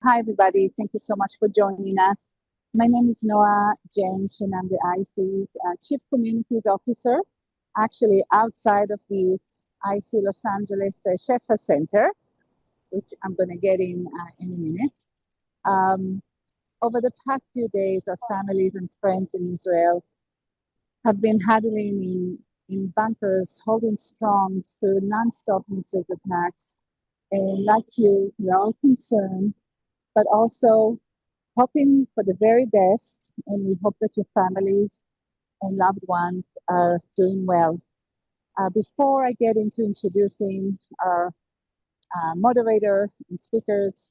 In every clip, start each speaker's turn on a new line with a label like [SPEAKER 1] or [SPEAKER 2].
[SPEAKER 1] Hi, everybody. Thank you so much for joining us. My name is Noah Jench, and I'm the IC's Chief Communities Officer, actually outside of the IC Los Angeles Sheffer Center, which I'm going to get in any minute. Um, Over the past few days, our families and friends in Israel have been huddling in bunkers, holding strong through non-stop missile attacks. And like you, we're all concerned, but also hoping for the very best, and we hope that your families and loved ones are doing well. Before I get into introducing our moderator and speakers,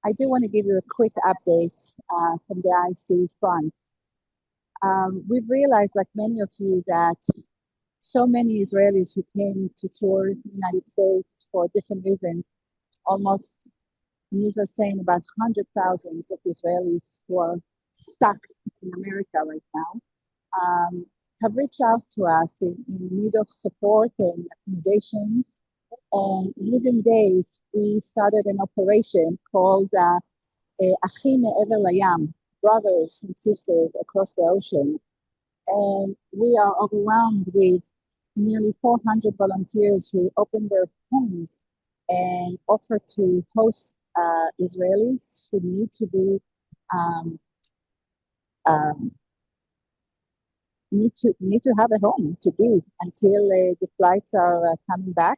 [SPEAKER 1] I do want to give you a quick update from the IC front. We've realized, like many of you, that so many Israelis who came to tour the United States for different reasons, almost news are saying about 100,000 of Israelis who are stuck in America right now, have reached out to us in need of support and accommodations. And within days, we started an operation called Achim Me'ever Layam, brothers and sisters across the ocean. And we are overwhelmed with nearly 400 volunteers who opened their homes and offer to host Israelis who um, um, need to have a home to be until the flights are coming back.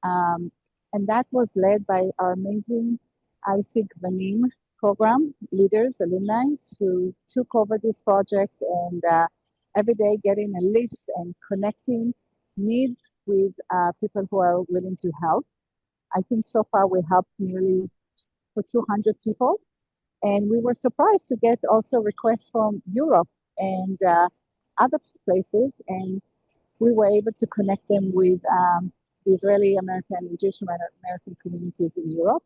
[SPEAKER 1] Um, and that was led by our amazing ISIG Vanim program leaders, alumni, who took over this project and every day getting a list and connecting needs with people who are willing to help. I think so far we helped nearly for 200 people. And we were surprised to get also requests from Europe and other places. And we were able to connect them with the Israeli American and Jewish American communities in Europe.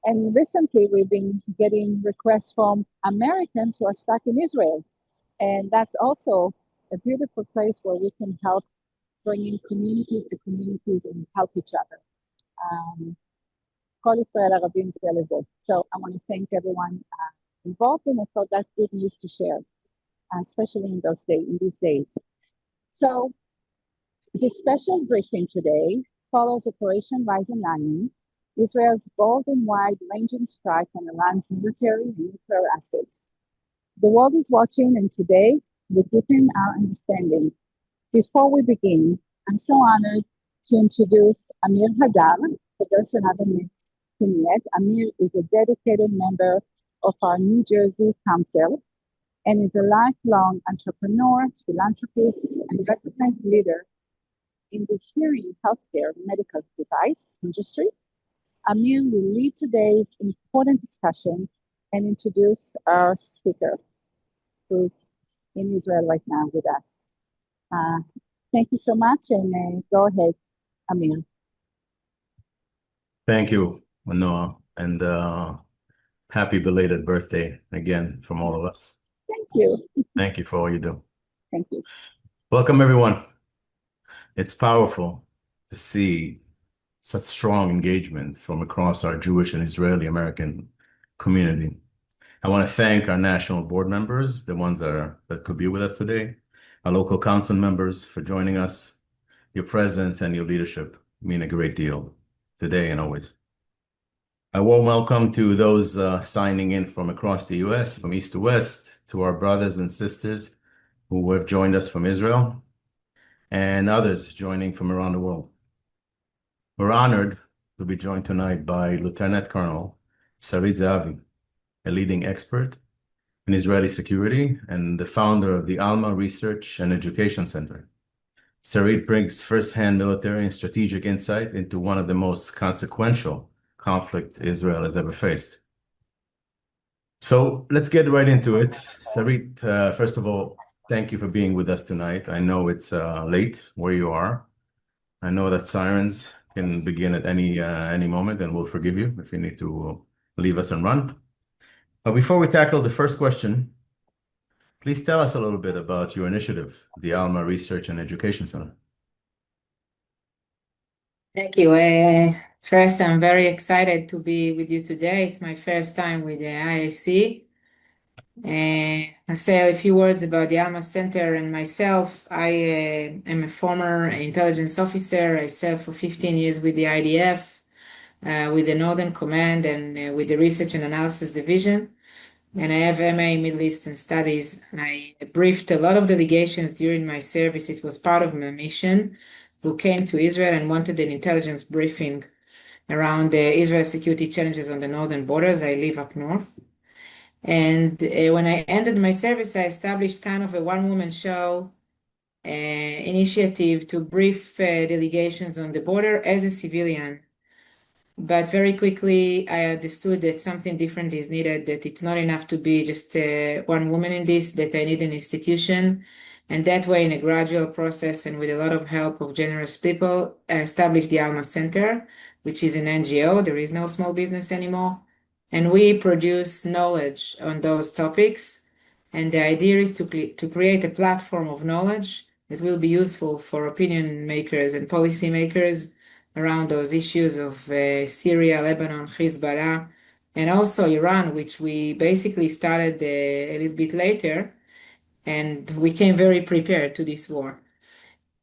[SPEAKER 1] And recently, we've been getting requests from Americans who are stuck in Israel. And that's also a beautiful place where we can help bring in communities to communities and help each other. Kol Israel Arabim Zeh Lezeh. So I want to thank everyone involved, and I thought that's good news to share, especially in these days. So the special briefing today follows Operation Rising Lion, Israel's bold and wide-ranging strike on Iran's military and nuclear assets. The world is watching, and today we deepen our understanding. Before we begin, I'm so honored to introduce Amir Hadar. For those who haven't met him yet, Amir is a dedicated member of our New Jersey Council and is a lifelong entrepreneur, philanthropist, and recognized leader in the hearing healthcare medical device industry. Amir will lead today's important discussion and introduce our speaker, who is in Israel right now with us. Thank you so much, and go ahead, Amir.
[SPEAKER 2] Thank you, Noah, and happy belated birthday again from all of us.
[SPEAKER 1] Thank you.
[SPEAKER 2] Thank you for all you do.
[SPEAKER 1] Thank you.
[SPEAKER 2] Welcome, everyone. It's powerful to see such strong engagement from across our Jewish and Israeli American community. I want to thank our national board members, the ones that could be with us today, our local council members for joining us. Your presence and your leadership mean a great deal today and always. A warm welcome to those signing in from across the US, from east to west, to our brothers and sisters who have joined us from Israel, and others joining from around the world. We're honored to be joined tonight by Lieutenant Colonel Sarit Zehavi, a leading expert in Israeli security and the founder of the Alma Research and Education Center. Sarit brings firsthand military and strategic insight into one of the most consequential conflicts Israel has ever faced. So let's get right into it. Sarit, first of all, thank you for being with us tonight. I know it's late where you are. I know that sirens can begin at any moment, and we'll forgive you if you need to leave us and run. But before we tackle the first question, please tell us a little bit about your initiative, the Alma Research and Education Center.
[SPEAKER 3] Thank you. First, I'm very excited to be with you today. It's my first time with the IAC. I'll say a few words about the Alma Center and myself. I am a former intelligence officer. I served for 15 years with the IDF, with the Northern Command, and with the Research and Analysis Division. And I have MA in Middle Eastern Studies. I briefed a lot of delegations during my service. It was part of my mission who came to Israel and wanted an intelligence briefing around the Israel security challenges on the northern borders. I live up north. And when I ended my service, I established kind of a one-woman show initiative to brief delegations on the border as a civilian. But very quickly, I understood that something different is needed, that it's not enough to be just one woman in this, that I need an institution. And that way, in a gradual process and with a lot of help of generous people, I established the Alma Center, which is an NGO. There is no small business anymore. And we produce knowledge on those topics. And the idea is to create a platform of knowledge that will be useful for opinion makers and policy makers around those issues of Syria, Lebanon, Hezbollah, and also Iran, which we basically started a little bit later, and we came very prepared to this war.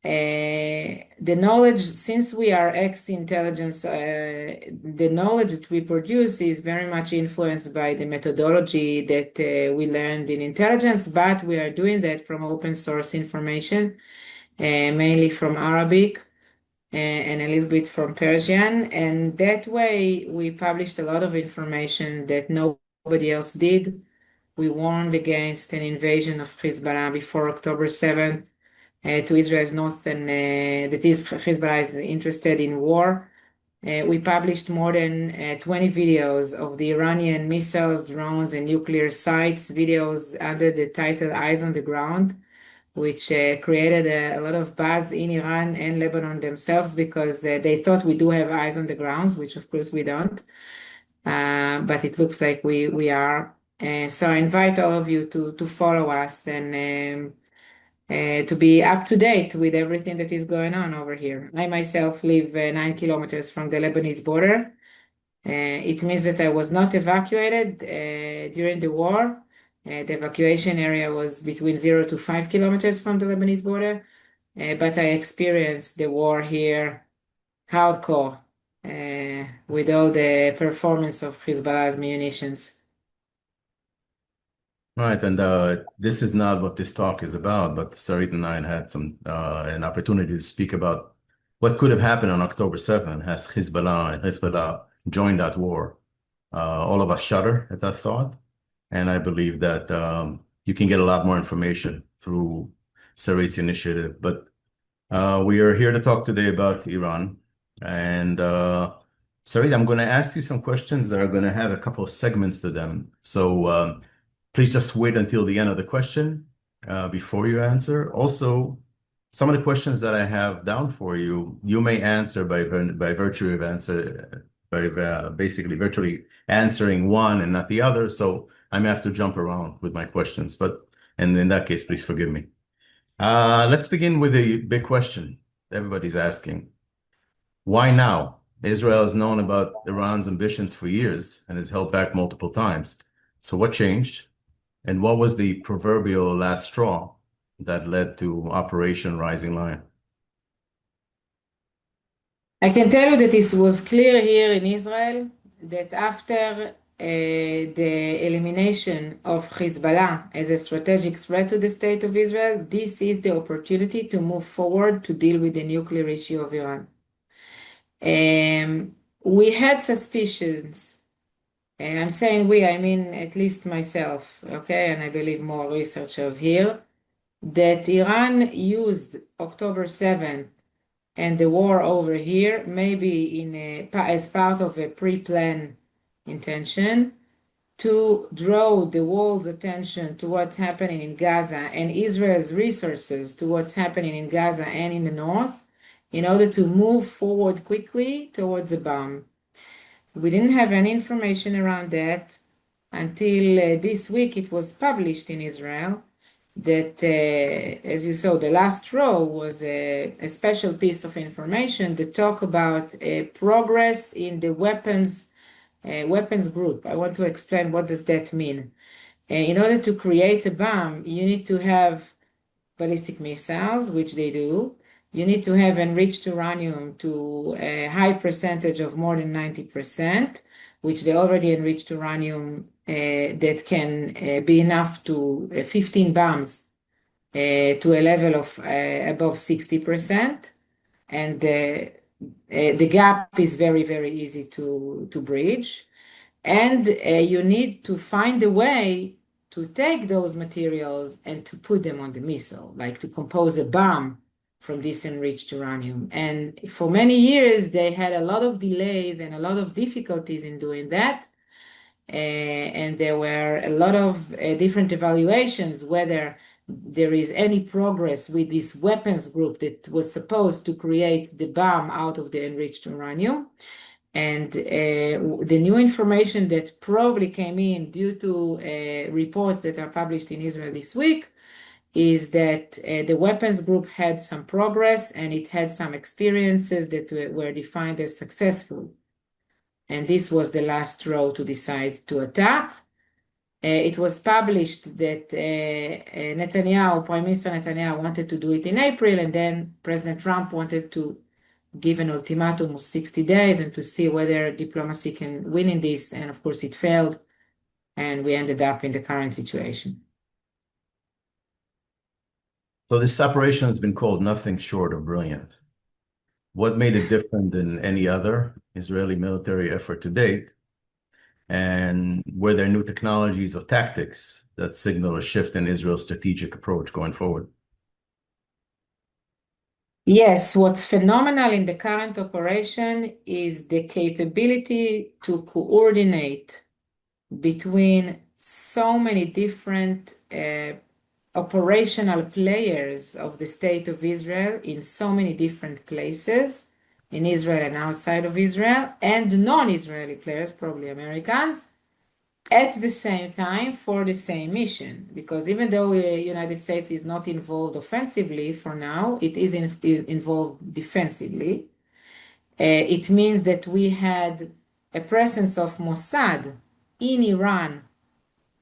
[SPEAKER 3] The knowledge, since we are ex-intelligence, the knowledge that we produce is very much influenced by the methodology that we learned in intelligence, but we are doing that from open source information, mainly from Arabic and a little bit from Persian. And that way we published a lot of information that nobody else did. We warned against an invasion of Hezbollah before October 7th to Israel's north, and that is Hezbollah is interested in war. We published more than 20 videos of the Iranian missiles, drones, and nuclear sites, videos under the title Eyes on the Ground, which created a lot of buzz in Iran and Lebanon themselves because they thought we do have eyes on the grounds, which of course we don't. But it looks like we are. So I invite all of you to follow us and to be up to date with everything that is going on over here. I myself live 9 kilometers from the Lebanese border. It means that I was not evacuated during the war. The evacuation area was between 0 to 5 kilometers from the Lebanese border, but I experienced the war here hardcore with all the performance of Hezbollah's munitions.
[SPEAKER 2] Right, and this is not what this talk is about, but Sarit and I had an opportunity to speak about what could have happened on October 7th has Hezbollah joined that war. All of us shudder at that thought, and I believe that you can get a lot more information through Sarit's initiative. But we are here to talk today about Iran, and Sarit, I'm going to ask you some questions that are going to have a couple of segments to them. So please just wait until the end of the question before you answer. Also, some of the questions that I have down for you, you may answer by virtue of basically virtually answering one and not the other. So I may have to jump around with my questions, and in that case, please forgive me. Let's begin with a big question everybody's asking. Why now? Israel has known about Iran's ambitions for years and has held back multiple times. So what changed? And what was the proverbial last straw that led to Operation Rising Lion?
[SPEAKER 3] I can tell you that it was clear here in Israel that after the elimination of Hezbollah as a strategic threat to the state of Israel, this is the opportunity to move forward to deal with the nuclear issue of Iran. We had suspicions, and I'm saying we, I mean at least myself, okay, and I believe more researchers here, that Iran used October 7th and the war over here maybe as part of a pre-planned intention to draw the world's attention to what's happening in Gaza and Israel's resources to what's happening in Gaza and in the north in order to move forward quickly towards a bomb. We didn't have any information around that until this week it was published in Israel. that, as you saw, the last row was a special piece of information that talk about progress in the weapons group. I want to explain what does that mean. In order to create a bomb, you need to have ballistic missiles, which they do. You need to have enriched uranium to a high percentage of more than 90%, which they already enriched uranium that can be enough to 15 bombs to a level of above 60%. And the gap is very, very easy to bridge. And you need to find a way to take those materials and to put them on the missile, like to compose a bomb from this enriched uranium. And for many years, they had a lot of delays and a lot of difficulties in doing that. And there were a lot of different evaluations whether there is any progress with this weapons group that was supposed to create the bomb out of the enriched uranium. And the new information that probably came in due to reports that are published in Israel this week is that the weapons group had some progress and it had some experiences that were defined as successful. And this was the last row to decide to attack. It was published that Netanyahu, Prime Minister Netanyahu, wanted to do it in April, and then President Trump wanted to give an ultimatum of 60 days and to see whether diplomacy can win in this. And of course, it failed, and we ended up in the current situation.
[SPEAKER 2] So this operation has been called nothing short of brilliant. What made it different than any other Israeli military effort to date? And were there new technologies or tactics that signal a shift in Israel's strategic approach going forward?
[SPEAKER 3] Yes, what's phenomenal in the current operation is the capability to coordinate between so many different operational players of the state of Israel in so many different places in Israel and outside of Israel, and non-Israeli players, probably Americans, at the same time for the same mission. Because even though the United States is not involved offensively for now, it is involved defensively. It means that we had a presence of Mossad in Iran,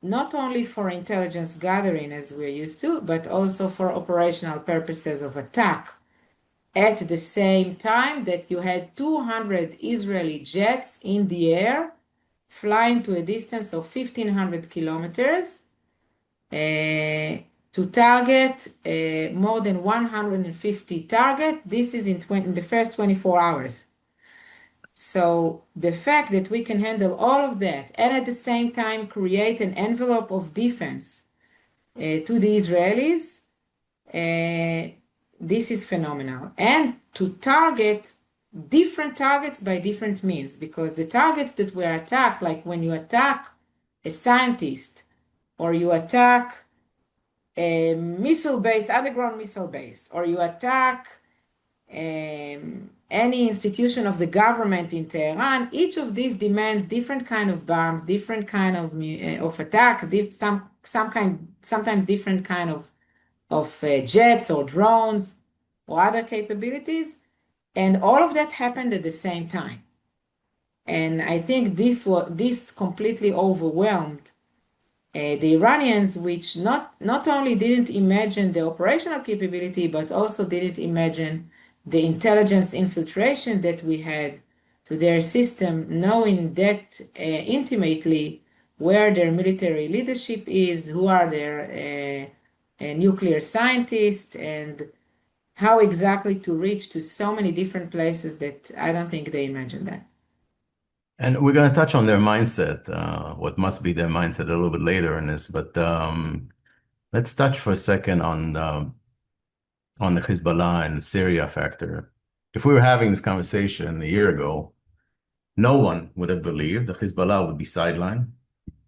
[SPEAKER 3] not only for intelligence gathering as we're used to, but also for operational purposes of attack. At the same time that you had 200 Israeli jets in the air flying to a distance of 1,500 kilometers to target more than 150 targets. This is in the first 24 hours. So the fact that we can handle all of that and at the same time create an envelope of defense to the Israelis, this is phenomenal. And to target different targets by different means, because the targets that were attacked, like when you attack a scientist or you attack a missile base, underground missile base, or you attack any institution of the government in Tehran, each of these demands different kind of bombs, different kind of attacks, sometimes different kind of jets or drones or other capabilities. And all of that happened at the same time. And I think this completely overwhelmed the Iranians, which not only didn't imagine the operational capability, but also didn't imagine the intelligence infiltration that we had to their system, knowing that intimately where their military leadership is, who are their nuclear scientists, and how exactly to reach to so many different places that I don't think they imagined that.
[SPEAKER 2] And we're going to touch on their mindset, what must be their mindset a little bit later in this, but let's touch for a second on the Hezbollah and Syria factor. If we were having this conversation a year ago, no one would have believed that Hezbollah would be sidelined,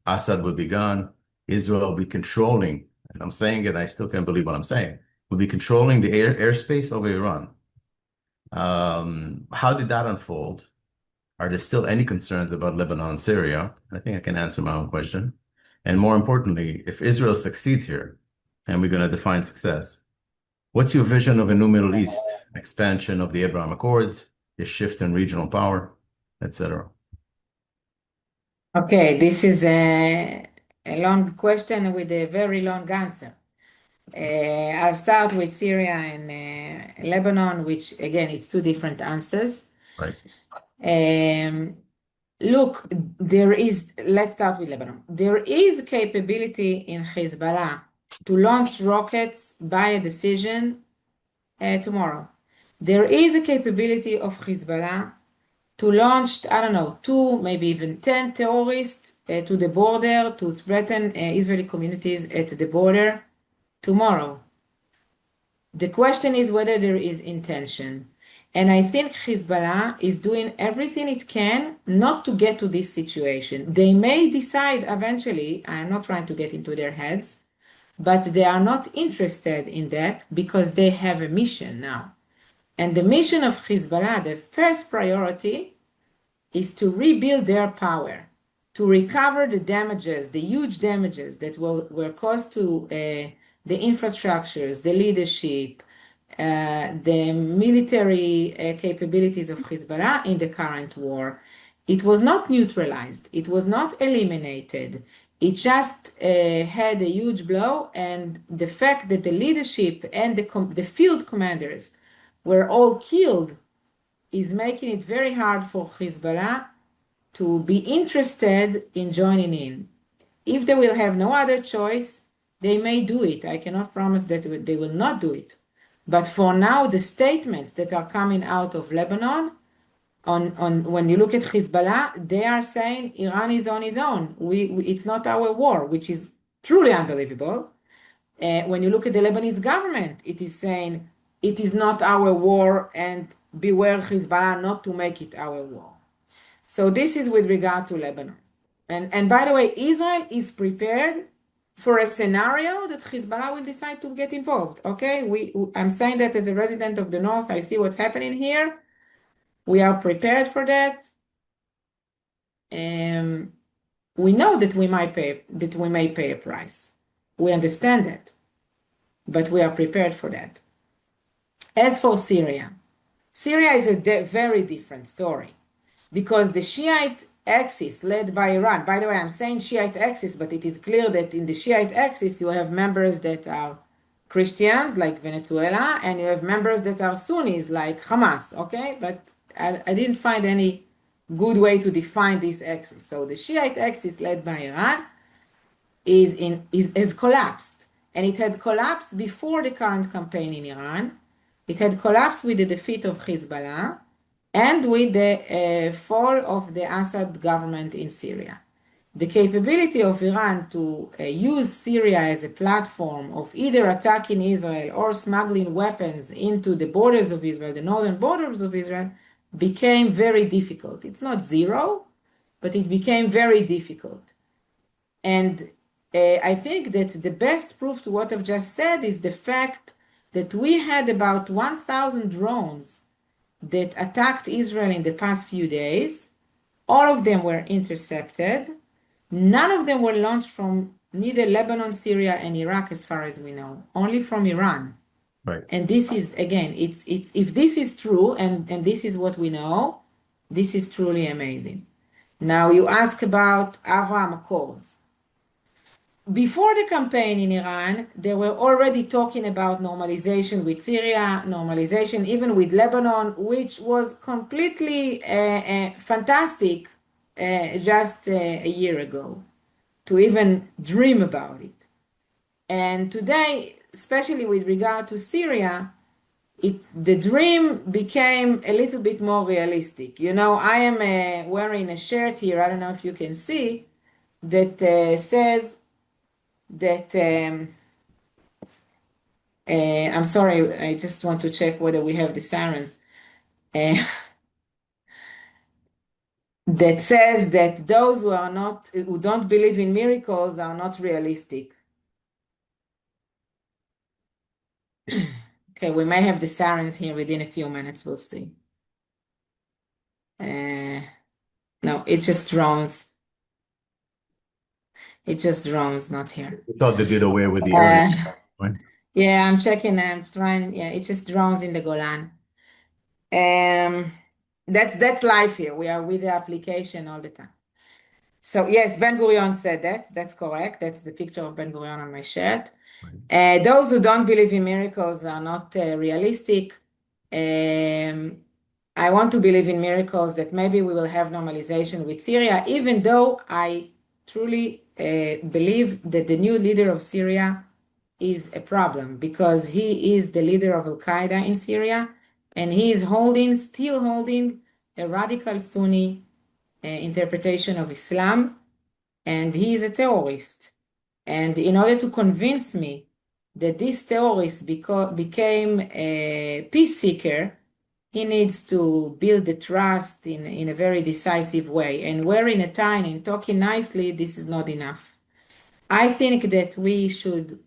[SPEAKER 2] Assad would be gone, Israel would be controlling, and I'm saying it, I still can't believe what I'm saying, would be controlling the airspace over Iran. How did that unfold? Are there still any concerns about Lebanon and Syria? I think I can answer my own question. And more importantly, if Israel succeeds here, and we're going to define success. What's your vision of a new Middle East, expansion of the Abraham Accords, a shift in regional power, etc.?
[SPEAKER 3] Okay, this is a long question with a very long answer. I'll start with Syria and Lebanon, which again, it's two different answers.
[SPEAKER 2] Right.
[SPEAKER 3] Look, let's start with Lebanon. There is capability in Hezbollah to launch rockets by a decision tomorrow. There is a capability of Hezbollah to launch, I don't know, 2, maybe even 10 terrorists to the border to threaten Israeli communities at the border tomorrow. The question is whether there is intention. And I think Hezbollah is doing everything it can not to get to this situation. They may decide eventually, I'm not trying to get into their heads, but they are not interested in that because they have a mission now. And the mission of Hezbollah, the first priority, is to rebuild their power, to recover the damages, the huge damages that were caused to the infrastructures, the leadership, the military capabilities of Hezbollah in the current war. It was not neutralized. It was not eliminated. It just had a huge blow, and the fact that the leadership and the field commanders were all killed is making it very hard for Hezbollah to be interested in joining in. If they will have no other choice, they may do it. I cannot promise that they will not do it. But for now, the statements that are coming out of Lebanon, when you look at Hezbollah, they are saying Iran is on its own. It's not our war, which is truly unbelievable. When you look at the Lebanese government, it is saying it is not our war and beware Hezbollah not to make it our war. So this is with regard to Lebanon. And by the way, Israel is prepared for a scenario that Hezbollah will decide to get involved. Okay, I'm saying that as a resident of the North, I see what's happening here. We are prepared for that. We know that we may pay a price. We understand that, but we are prepared for that. As for Syria, Syria is a very different story because the Shiite axis led by Iran, by the way, I'm saying Shiite axis, but it is clear that in the Shiite axis, you have members that are Christians like Venezuela, and you have members that are Sunnis like Hamas, okay? But I didn't find any good way to define this axis. So the Shiite axis led by Iran has collapsed, and it had collapsed before the current campaign in Iran. It had collapsed with the defeat of Hezbollah and with the fall of the Assad government in Syria. The capability of Iran to use Syria as a platform of either attacking Israel or smuggling weapons into the borders of Israel, the northern borders of Israel, became very difficult. It's not zero, but it became very difficult. And I think that the best proof to what I've just said is the fact that we had about 1,000 drones that attacked Israel in the past few days. All of them were intercepted. None of them were launched from neither Lebanon, Syria, and Iraq, as far as we know, only from Iran.
[SPEAKER 2] Right.
[SPEAKER 3] And this is, again, it's if this is true, and this is what we know, this is truly amazing. Now, you ask about Abraham Accords. Before the campaign in Iran, they were already talking about normalization with Syria, normalization even with Lebanon, which was completely fantastic just a year ago, to even dream about it. And today, especially with regard to Syria, the dream became a little bit more realistic. You know, I am wearing a shirt here, I don't know if you can see, that says that, I'm sorry, I just want to check whether we have the sirens. That says that those who don't believe in miracles are not realistic. Okay, we may have the sirens here within a few minutes, we'll see. No, it's just drones. It's just drones, not here.
[SPEAKER 2] We thought they did away with the early Right.
[SPEAKER 3] Yeah, I'm checking. I'm trying. Yeah, it's just drones in the Golan. That's life here. We are with the application all the time. So yes, Ben Gurion said that. That's correct. That's the picture of Ben Gurion on my shirt.
[SPEAKER 2] Right.
[SPEAKER 3] Those who don't believe in miracles are not realistic. Um, I want to believe in miracles that maybe we will have normalization with Syria, even though I truly believe that the new leader of Syria is a problem because he is the leader of Al Qaeda in Syria and he is still holding a radical Sunni interpretation of Islam, and he is a terrorist. And in order to convince me that this terrorist became a peace seeker, he needs to build the trust in a very decisive way. And wearing a tie and talking nicely, this is not enough. I think that we should,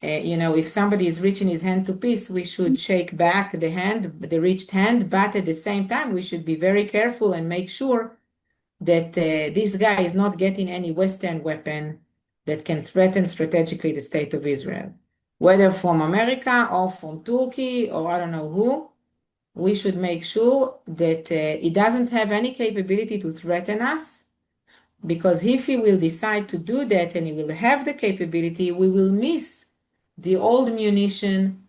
[SPEAKER 3] if somebody is reaching his hand to peace, we should shake back the reached hand, but at the same time, we should be very careful and make sure that this guy is not getting any Western weapon that can threaten strategically the state of Israel, whether from America or from Turkey or I don't know who. We should make sure that he doesn't have any capability to threaten us, because if he will decide to do that and he will have the capability, we will miss the old munition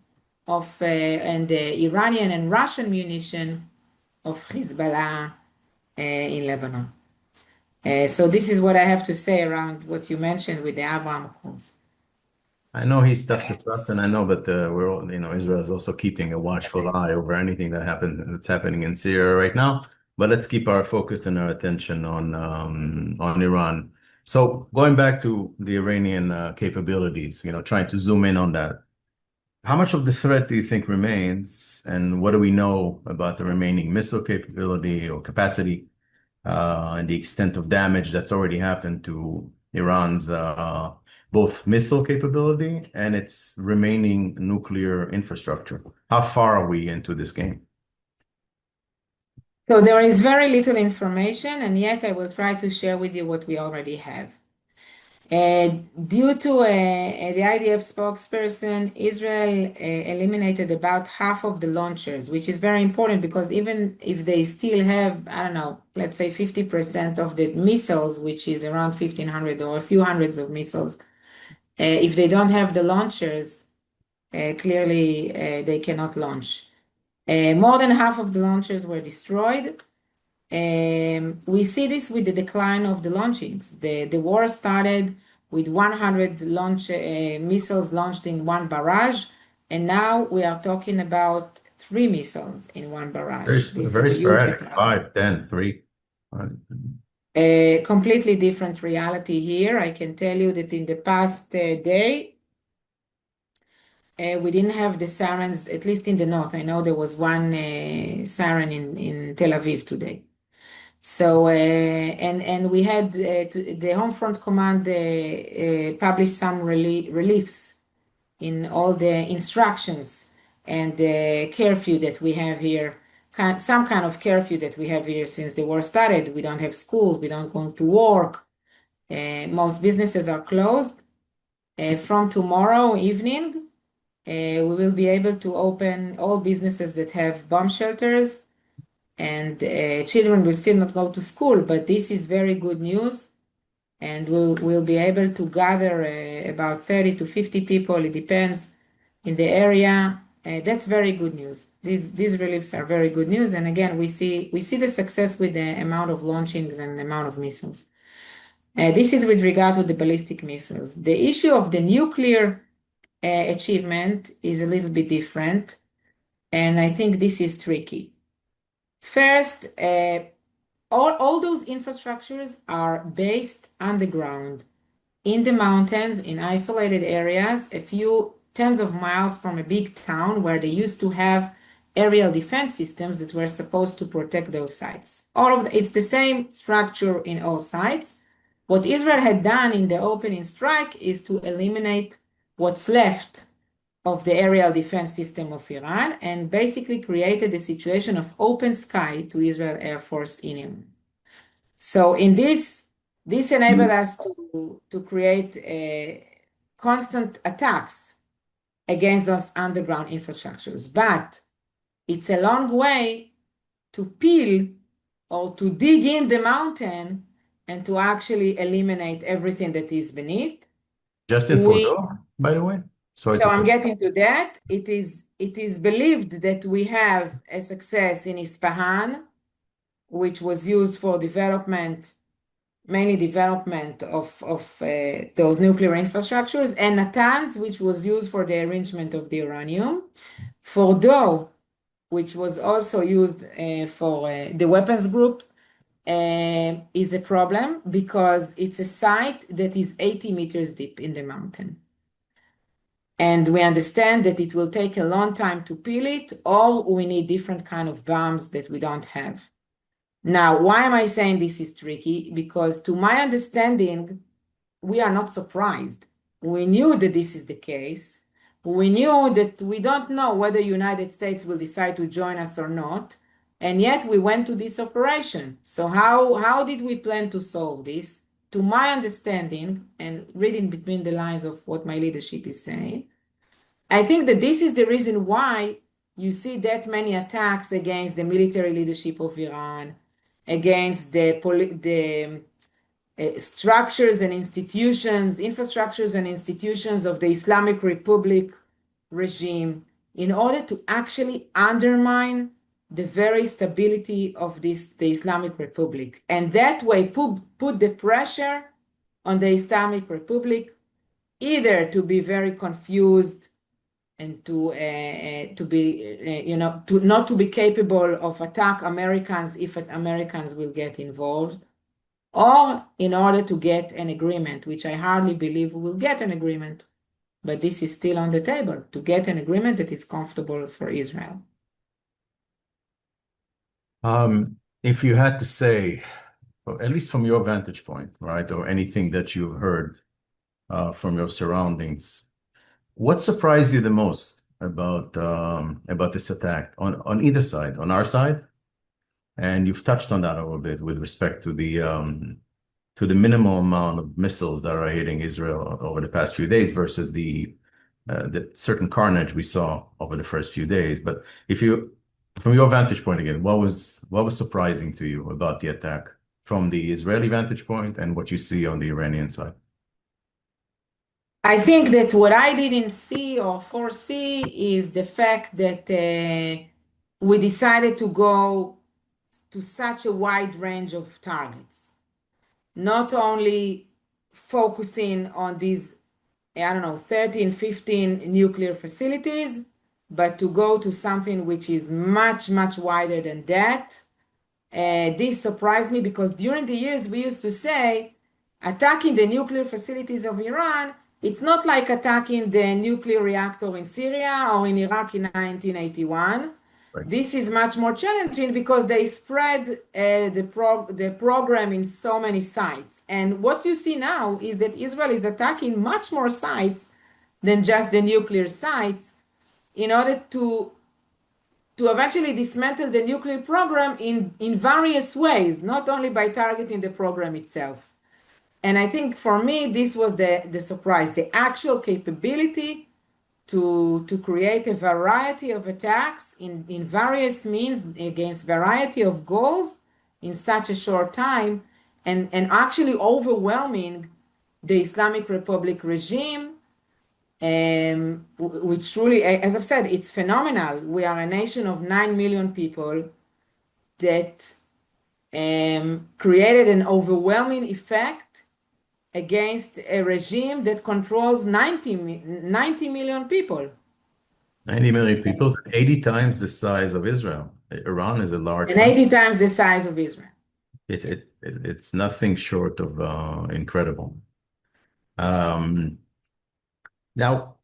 [SPEAKER 3] of and the Iranian and Russian munition of Hezbollah in Lebanon. So this is what I have to say around what you mentioned with the Abraham Accords.
[SPEAKER 2] I know he's tough to trust, and I know, but we're all, Israel is also keeping a watchful eye over anything that's happening in Syria right now. But let's keep our focus and our attention on Iran. So going back to the Iranian capabilities, trying to zoom in on that. How much of the threat do you think remains, and what do we know about the remaining missile capability or capacity, and the extent of damage that's already happened to Iran's both missile capability and its remaining nuclear infrastructure? How far are we into this game?
[SPEAKER 3] So there is very little information, and yet I will try to share with you what we already have. Due to the IDF spokesperson, Israel eliminated about half of the launchers, which is very important because even if they still have, I don't know, let's say 50% of the missiles, which is around 1,500 or a few hundreds of missiles, if they don't have the launchers, clearly they cannot launch. More than half of the launchers were destroyed. We see this with the decline of the launchings. The war started with 100 missiles launched in one barrage, and now we are talking about 3 missiles in one barrage. This
[SPEAKER 2] Very
[SPEAKER 3] is a huge
[SPEAKER 2] sporadic. 5, 10, 3.
[SPEAKER 3] A completely different reality here. I can tell you that in the past day, we didn't have the sirens, at least in the north. I know there was one siren in Tel Aviv today. So, and we had the Home Front Command published some reliefs in all the instructions and the curfew that we have here, some kind of curfew that we have here since the war started. We don't have schools, we don't go to work. Most businesses are closed. From tomorrow evening, we will be able to open all businesses that have bomb shelters, and children will still not go to school, but this is very good news. And we'll be able to gather about 30 to 50 people, it depends, in the area. That's very good news. These reliefs are very good news. And again, we see the success with the amount of launchings and the amount of missiles. This is with regard to the ballistic missiles. The issue of the nuclear achievement is a little bit different, and I think this is tricky. First, all those infrastructures are based on the ground, in the mountains, in isolated areas, a few tens of miles from a big town where they used to have aerial defense systems that were supposed to protect those sites. It's the same structure in all sites. What Israel had done in the opening strike is to eliminate what's left of the aerial defense system of Iran and basically created a situation of open sky to Israel Air Force in Iran. So in this enabled us to create constant attacks against those underground infrastructures. But it's a long way to peel or to dig in the mountain and to actually eliminate everything that is beneath.
[SPEAKER 2] Just in Fordo, by the way. Sorry
[SPEAKER 3] So
[SPEAKER 2] to
[SPEAKER 3] I'm
[SPEAKER 2] cut.
[SPEAKER 3] getting to that. It is believed that we have a success in Isfahan, which was used for development, mainly development of those nuclear infrastructures, and Natanz, which was used for the arrangement of the uranium. Fordo, which was also used for the weapons groups, is a problem because it's a site that is 80 meters deep in the mountain. And we understand that it will take a long time to peel it, or we need different kind of bombs that we don't have. Now, why am I saying this is tricky? Because to my understanding, we are not surprised. We knew that this is the case. We knew that we don't know whether United States will decide to join us or not, and yet we went to this operation. So how did we plan to solve this? To my understanding, and reading between the lines of what my leadership is saying, I think that this is the reason why you see that many attacks against the military leadership of Iran, against the structures and institutions, infrastructures and institutions of the Islamic Republic regime, in order to actually undermine the very stability of the Islamic Republic. And that way put the pressure on the Islamic Republic either to be very confused and to be, to not to be capable of attack Americans if Americans will get involved, or in order to get an agreement, which I hardly believe we will get an agreement, but this is still on the table, to get an agreement that is comfortable for Israel.
[SPEAKER 2] If you had to say, or at least from your vantage point, right, or anything that you've heard from your surroundings, what surprised you the most about this attack on either side, on our side? And you've touched on that a little bit with respect to the minimal amount of missiles that are hitting Israel over the past few days versus the certain carnage we saw over the first few days. But from your vantage point again, what was surprising to you about the attack from the Israeli vantage point and what you see on the Iranian side?
[SPEAKER 3] I think that what I didn't see or foresee is the fact that we decided to go to such a wide range of targets, not only focusing on these, 13, 15 nuclear facilities, but to go to something which is much, much wider than that. This surprised me because during the years we used to say attacking the nuclear facilities of Iran, it's not like attacking the nuclear reactor in Syria or in Iraq in 1981.
[SPEAKER 2] Right.
[SPEAKER 3] This is much more challenging because they spread the program in so many sites. And what you see now is that Israel is attacking much more sites than just the nuclear sites in order to eventually dismantle the nuclear program in various ways, not only by targeting the program itself. And I think for me, this was the surprise, the actual capability to create a variety of attacks in various means against variety of goals in such a short time, and actually overwhelming the Islamic Republic regime, which truly, as I've said, it's phenomenal. We are a nation of 9 million people that created an overwhelming effect against a regime that controls 90 million people.
[SPEAKER 2] 90 million people, 80 times the size of Israel. Iran is a large
[SPEAKER 3] And 80 times the size of Israel.
[SPEAKER 2] It's nothing short of incredible. Now,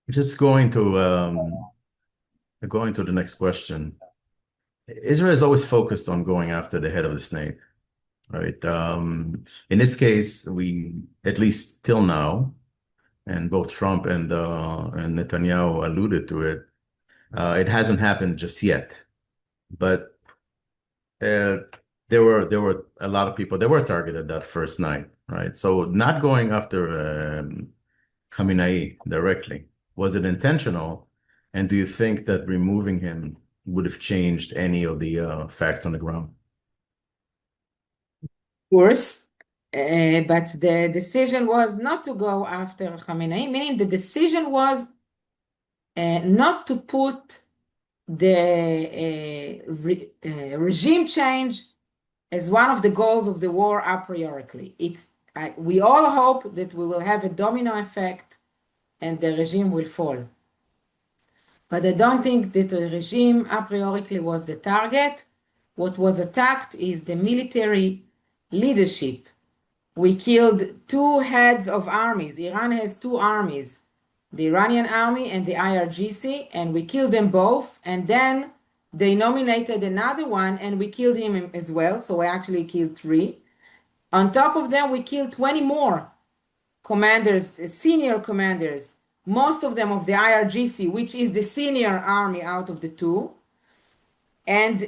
[SPEAKER 2] just going to the next question. Israel is always focused on going after the head of the snake, right? In this case, we, at least till now, and both Trump and Netanyahu alluded to it, it hasn't happened just yet. But there were a lot of people that were targeted that first night, right? So not going after Khamenei directly. Was it intentional? And do you think that removing him would have changed any of the facts on the ground?
[SPEAKER 3] Course, but the decision was not to go after Khamenei, meaning the decision was not to put the regime change as one of the goals of the war a priori. We all hope that we will have a domino effect and the regime will fall. But I don't think that the regime a priori was the target. What was attacked is the military leadership. We killed two heads of armies. Iran has two armies, the Iranian army and the IRGC, and we killed them both. And then they nominated another one and we killed him as well. So we actually killed three. On top of them, we killed 20 more commanders, senior commanders, most of them of the IRGC, which is the senior army out of the two. And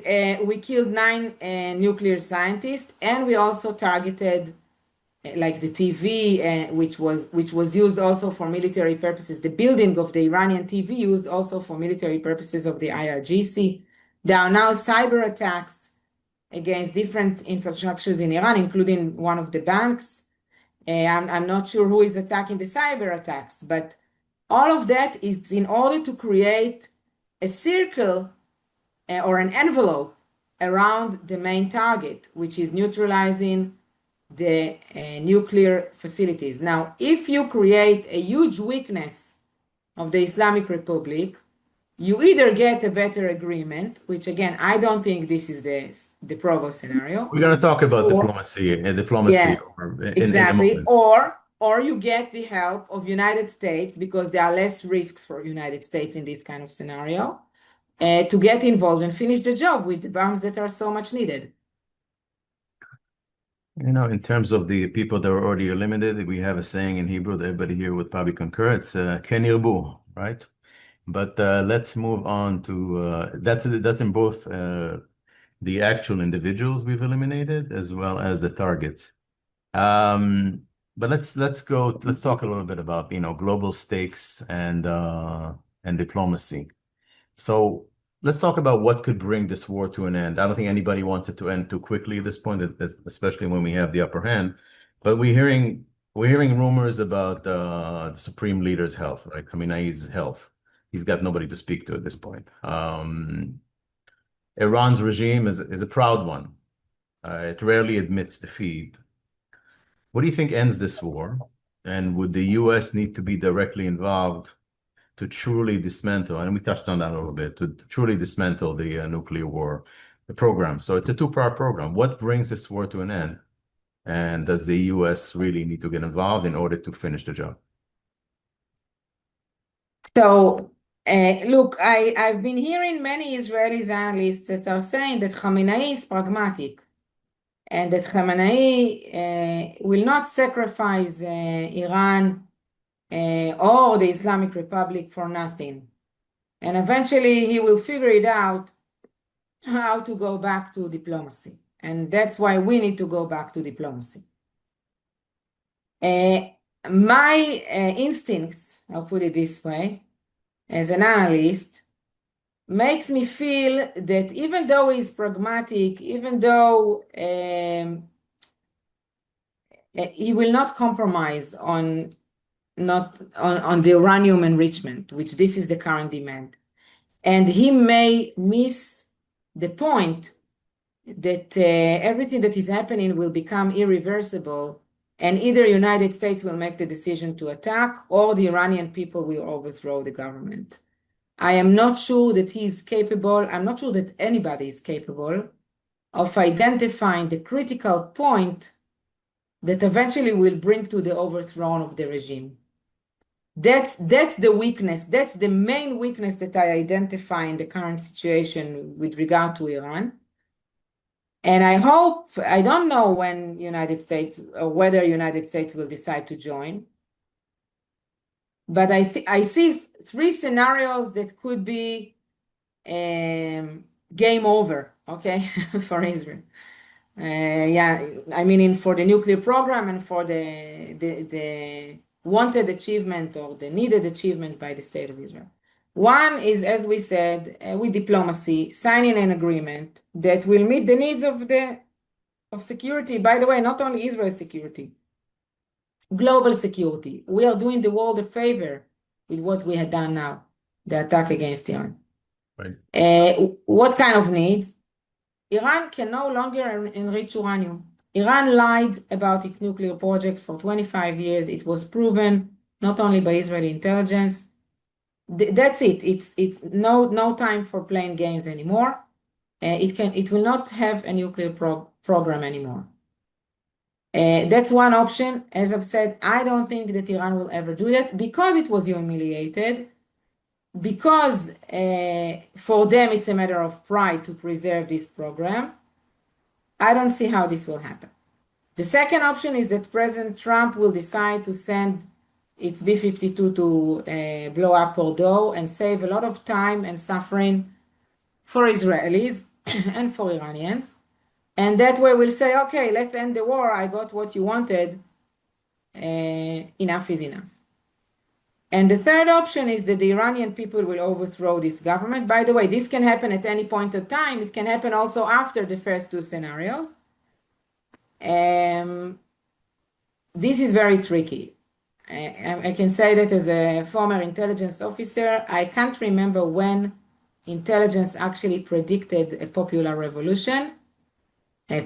[SPEAKER 3] we killed 9 nuclear scientists, and we also targeted like the TV, which was used also for military purposes. The building of the Iranian TV used also for military purposes of the IRGC. There are now cyber attacks against different infrastructures in Iran, including one of the banks. I'm not sure who is attacking the cyber attacks, but all of that is in order to create a circle or an envelope around the main target, which is neutralizing the nuclear facilities. Now, if you create a huge weakness of the Islamic Republic, you either get a better agreement, which again, I don't think this is the probable scenario.
[SPEAKER 2] We're going to talk about diplomacy
[SPEAKER 3] Yeah, exactly.
[SPEAKER 2] In a moment.
[SPEAKER 3] Or you get the help of United States, because there are less risks for United States in this kind of scenario, to get involved and finish the job with the bombs that are so much needed.
[SPEAKER 2] You know, in terms of the people that are already eliminated, we have a saying in Hebrew that everybody here would probably concur. It's Ken Yirbu, right? But let's move on to that's in both the actual individuals we've eliminated as well as the targets. But let's talk a little bit about global stakes and diplomacy. So let's talk about what could bring this war to an end. I don't think anybody wants it to end too quickly at this point, especially when we have the upper hand. But we're hearing rumors about the supreme leader's health, right? Khamenei's health. He's got nobody to speak to at this point. Iran's regime is a proud one. It rarely admits defeat. What do you think ends this war? And would the U.S. need to be directly involved to truly dismantle, and we touched on that a little bit, to truly dismantle the nuclear war, the program? So it's a two-part program. What brings this war to an end? And does the U.S. really need to get involved in order to finish the job?
[SPEAKER 3] So, look, I've been hearing many Israeli analysts that are saying that Khamenei is pragmatic and that Khamenei will not sacrifice Iran or the Islamic Republic for nothing. And eventually he will figure it out how to go back to diplomacy. And that's why we need to go back to diplomacy. My instincts, I'll put it this way, as an analyst, makes me feel that even though he's pragmatic, even though he will not compromise on the uranium enrichment, which this is the current demand, and he may miss the point that everything that is happening will become irreversible, and either United States will make the decision to attack or the Iranian people will overthrow the government. I am not sure that he's capable, I'm not sure that anybody is capable of identifying the critical point that eventually will bring to the overthrow of the regime. That's the weakness. That's the main weakness that I identify in the current situation with regard to Iran. And I hope, I don't know when United States or whether United States will decide to join, but I see 3 scenarios that could be game over, okay, for Israel. Yeah, I mean, for the nuclear program and for the wanted achievement or the needed achievement by the state of Israel. One is, as we said, with diplomacy, signing an agreement that will meet the needs of security. By the way, not only Israel's security, global security. We are doing the world a favor with what we had done now, the attack against Iran.
[SPEAKER 2] Right.
[SPEAKER 3] What kind of needs? Iran can no longer enrich uranium. Iran lied about its nuclear project for 25 years. It was proven not only by Israeli intelligence. That's it. It's no time for playing games anymore. It will not have a nuclear program anymore. That's one option. As I've said, I don't think that Iran will ever do that because it was humiliated, because for them it's a matter of pride to preserve this program. I don't see how this will happen. The second option is that President Trump will decide to send its B-52 to blow up Bordeaux and save a lot of time and suffering for Israelis and for Iranians. And that way we'll say, okay, let's end the war. I got what you wanted. Enough is enough. And the third option is that the Iranian people will overthrow this government. By the way, this can happen at any point of time. It can happen also after the first two scenarios. This is very tricky. I can say that as a former intelligence officer, I can't remember when intelligence actually predicted a popular revolution.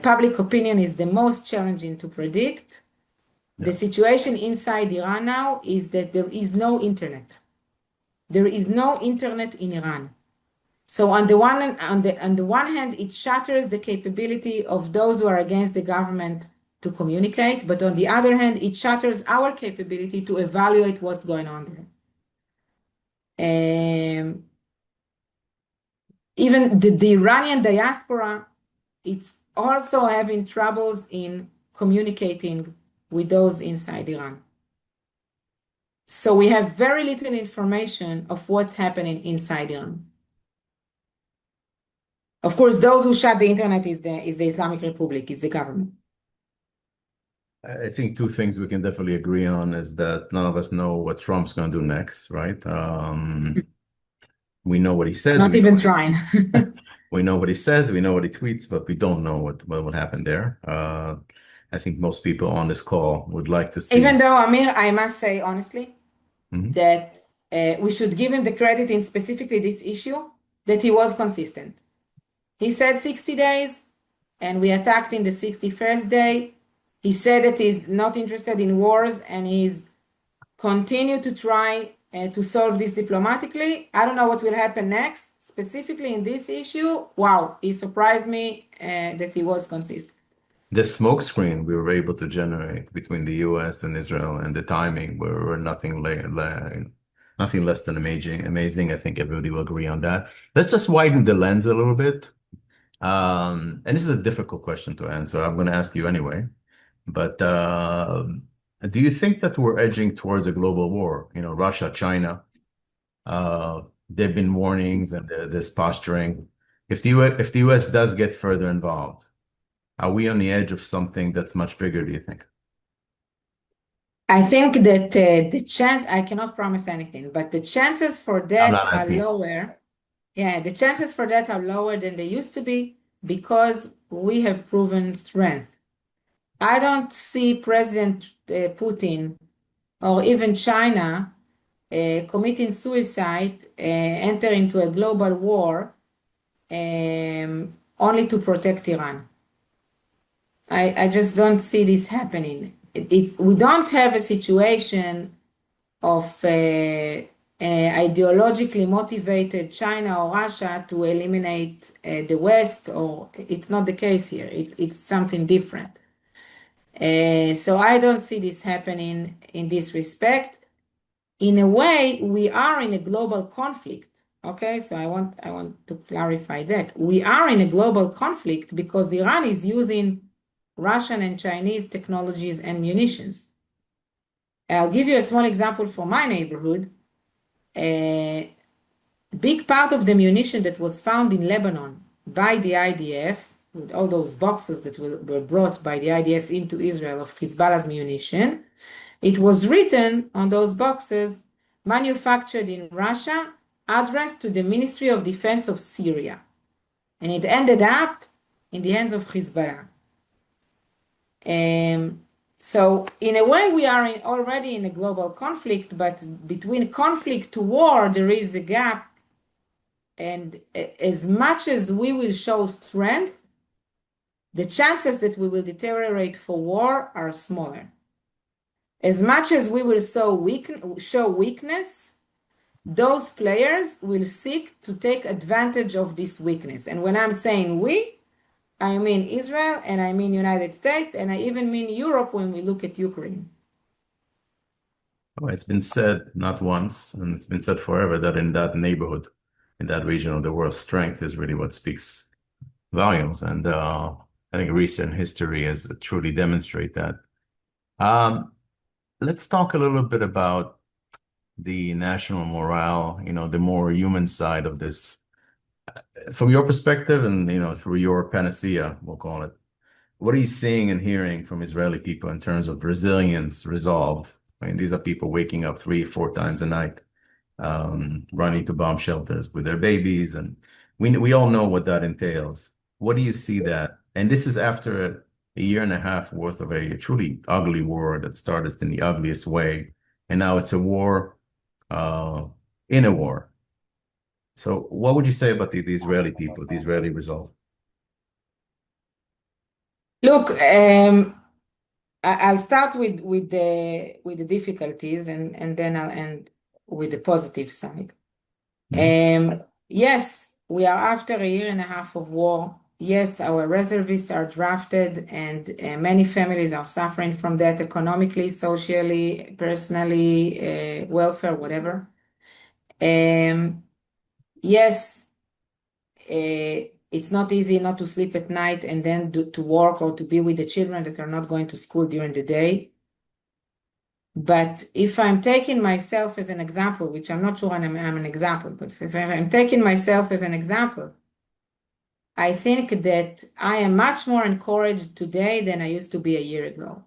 [SPEAKER 3] Public opinion is the most challenging to predict. The situation inside Iran now is that there is no internet. There is no internet in Iran. So on the one hand, it shatters the capability of those who are against the government to communicate, but on the other hand, it shatters our capability to evaluate what's going on there. Even the Iranian diaspora, it's also having troubles in communicating with those inside Iran. So we have very little information of what's happening inside Iran. Of course, those who shut the internet is the Islamic Republic, is the government.
[SPEAKER 2] I think two things we can definitely agree on is that none of us know what Trump's going to do next, right? We know what he says.
[SPEAKER 3] Not even trying.
[SPEAKER 2] We know what he says, we know what he tweets, but we don't know what will happen there. I think most people on this call would like to see.
[SPEAKER 3] Even though, Amir, I must say honestly that we should give him the credit in specifically this issue, that he was consistent. He said 60 days, and we attacked in the 61st day. He said that he's not interested in wars, and he's continued to try to solve this diplomatically. I don't know what will happen next. Specifically in this issue, wow, he surprised me that he was consistent.
[SPEAKER 2] The smoke screen we were able to generate between the US and Israel and the timing were nothing less than amazing. I think everybody will agree on that. Let's just widen the lens a little bit. And this is a difficult question to answer. I'm going to ask you anyway. But do you think that we're edging towards a global war? You know, Russia, China, there have been warnings and there's posturing. If the US does get further involved, are we on the edge of something that's much bigger, do you think?
[SPEAKER 3] I think that the chance, I cannot promise anything, but the chances for that are lower. Yeah, the chances for that are lower than they used to be because we have proven strength. I don't see President Putin or even China committing suicide, enter into a global war only to protect Iran. I just don't see this happening. We don't have a situation of ideologically motivated China or Russia to eliminate the West, or it's not the case here. It's something different. So I don't see this happening in this respect. In a way, we are in a global conflict. Okay, so I want to clarify that. We are in a global conflict because Iran is using Russian and Chinese technologies and munitions. I'll give you a small example from my neighborhood. A big part of the munition that was found in Lebanon by the IDF, with all those boxes that were brought by the IDF into Israel of Hezbollah's munition, It was written on those boxes, manufactured in Russia, addressed to the Ministry of Defense of Syria. And it ended up in the hands of Hezbollah. So in a way, we are already in a global conflict, but between conflict to war, there is a gap. And as much as we will show strength, the chances that we will deteriorate for war are smaller. As much as we will show weakness, those players will seek to take advantage of this weakness. And when I'm saying we, I mean Israel, and I mean United States, and I even mean Europe when we look at Ukraine.
[SPEAKER 2] Well, it's been said not once, and it's been said forever, that in that neighborhood, in that region of the world, strength is really what speaks volumes. And I think recent history has truly demonstrated that. Let's talk a little bit about the national morale, the more human side of this. From your perspective and, through your panacea, we'll call it, what are you seeing and hearing from Israeli people in terms of resilience, resolve? I mean, these are people waking up 3, 4 times a night, running to bomb shelters with their babies, and we all know what that entails. What do you see that? And this is after a year and a half worth of a truly ugly war that started in the ugliest way, and now it's a war in a war. So what would you say about the Israeli people, the Israeli resolve?
[SPEAKER 3] Look, I'll start with the difficulties, and then I'll end with the positive side. Yes, we are after a year and a half of war. Yes, our reservists are drafted, and many families are suffering from that economically, socially, personally, welfare, whatever. Yes, it's not easy not to sleep at night and then to work or to be with the children that are not going to school during the day. But if I'm taking myself as an example, which I'm not sure I'm an example, but if I'm taking myself as an example, I think that I am much more encouraged today than I used to be a year ago.